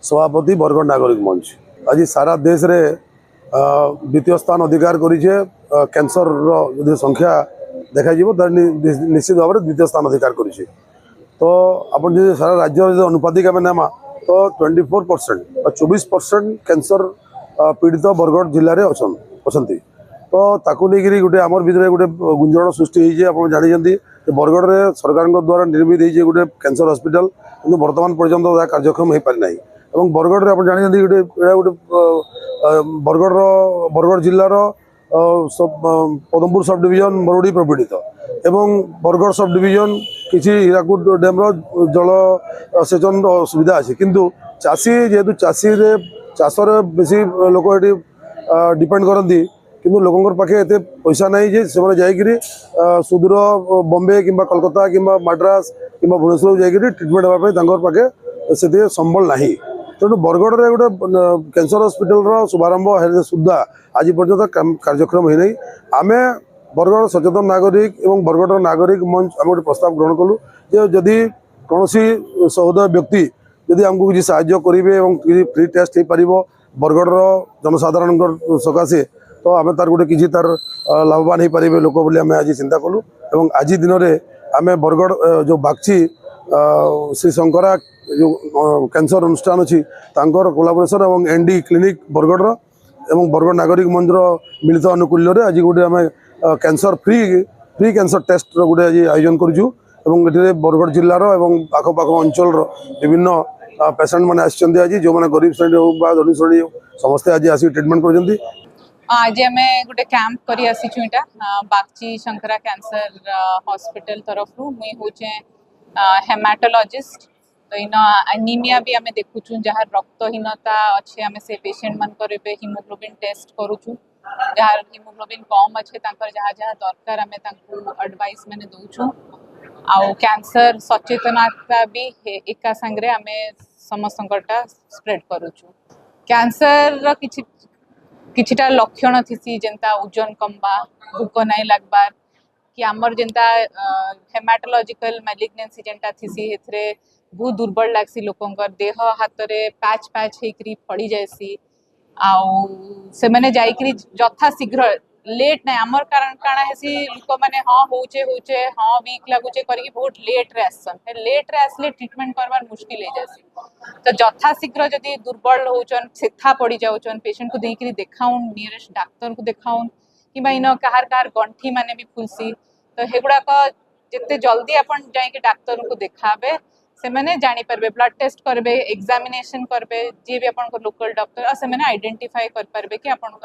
सभापति बरगढ़ नागरिक मंच आज सारा देश रे द्वितीय स्थान अधिकार करिछे। कैंसर रो संख्या देखा निश्चित भाव में द्वितीय स्थान अधिकार करिछे। तो अपन जो सारा राज्य अनुपातिक आम नेमा तो 24% और 24% कैंसर पीड़ित बरगढ़ जिले में अच्छा। तो ताकू नहीं गोटे आमर भितर गोटे गुंजन सृष्टि आप जानते बरगढ़ में सरकार द्वारा निर्मित गोटे कैंसर हॉस्पिटल कि बर्तमान पर्यंत कार्यक्षम हो पारि ना। बरगढ़ में आप जानते गोटे गोटे बरगढ़ जिलार पदमपुर सब डिविजन मरुड़ी प्रपीड़ित एवं बरगढ़ सब डिविजन किसी हीराकुद डैम जल सेचन सुविधा अच्छी किंतु चाषी जेहेतु चाषी चाषर बेसी लोक ये डिपेंड करती किंतु लोकों पाखे एत पैसा ना जे से जाकि सुदूर बॉम्बे कि कलकत्ता कि मद्रास कि भुवनेश्वर जाकि ट्रिटमेंट हाँपाखे पाखे से संबल ना। तेणु बरगढ़ में गोटे कैंसर हॉस्पिटल शुभारंभ सुधा आज पर्यटन कार्यक्रम होना। आम बरगढ़ सचेतन नागरिक एवं बरगढ़ नागरिक मंच आम गोटे प्रस्ताव ग्रहण कलु जदि कौन सहोदय व्यक्ति जदि आमको किसी साहाय्य करेंगे फ्री टेस्ट हो पार बरगढ़ जनसाधारण सकाशे तो आम तार गोटे किसी तार लाभवान हो पारे लोक बोली आम आज चिंता कलु। एवं आज दिन में आम बरगढ़ जो बागची श्री शंकरा जो कैंसर अनुष्ठान अच्छी कोलाबोरेशन और एनडी क्लिनिक बरगढ़ एवं बरगढ़ नागरिक मंच मिलित अनुकूल्य आज गोटे आम कैंसर फ्री कैंसर टेस्ट गोटे आज आयोजन करूँ। बरगढ़ जिलार आखपाख अंचल विभिन्न पेसेंट मैंने आज जो मैंने गरीब श्रेणी हो धनी श्रेणी समस्ते आज आसिक ट्रिटमेंट कर आज आम गोटे कैंप कर आसीचुटा बागची शंकरा कैंसर हॉस्पिटल तरफ मुई होचे हेमाटोलॉजिस्ट। तो इन एनीमिया भी आम देखुचु जहाँ रक्तहीनता अच्छे आम से पेशेंट मान हिमोग्लोबिन टेस्ट करुचु जहाँ हिमोग्लोबिन कम अच्छे जहाँ जहाँ दरकार आम एडवाइस मैंने दौचु आउ कैंसर सचेतनता भी एका संगे आम समस्तटा स्प्रेड करुचु। कैंसर किछिटा लक्षण थी जेंता ओजन कमबा भूक नहीं लगबार कि आमर जेंता हेमाटोलॉजिकल मैलिग्नेंसी जेंटा थी बहुत दुर्बल लागसी लोकंकर देह हाथ रे पैच पैच होकरी फड़ी जाएसी आउ से माने जाइकरी जथा शीघ्र लेट ना आमर कारण काना हेसी लोक माने हाँ होचे होचे हाँ वीक लागुचे करके बहुत लेट रे आसन लेट रे आसले ट्रीटमेंट करवार मुश्किल हो जासी। तो जथा शीघ्र जदि दुर्बल होचन सेथा पड़ी जाउचन पेशेंट को देकरी देखाउन नियरेस्ट डाक्टर को देखाउन कि इन कहार कहार गंठी माने भी फुलसी तो हेगुड़ाक जिते जल्दी अपन जाइए डाक्तर को देखाबे से मैंने जानी पारबे ब्लड टेस्ट करबे एग्जामिनेशन करबे जे भी अपन लोकल डॉक्टर से मैंने आइडेंटिफाई कर पारबे कि अपन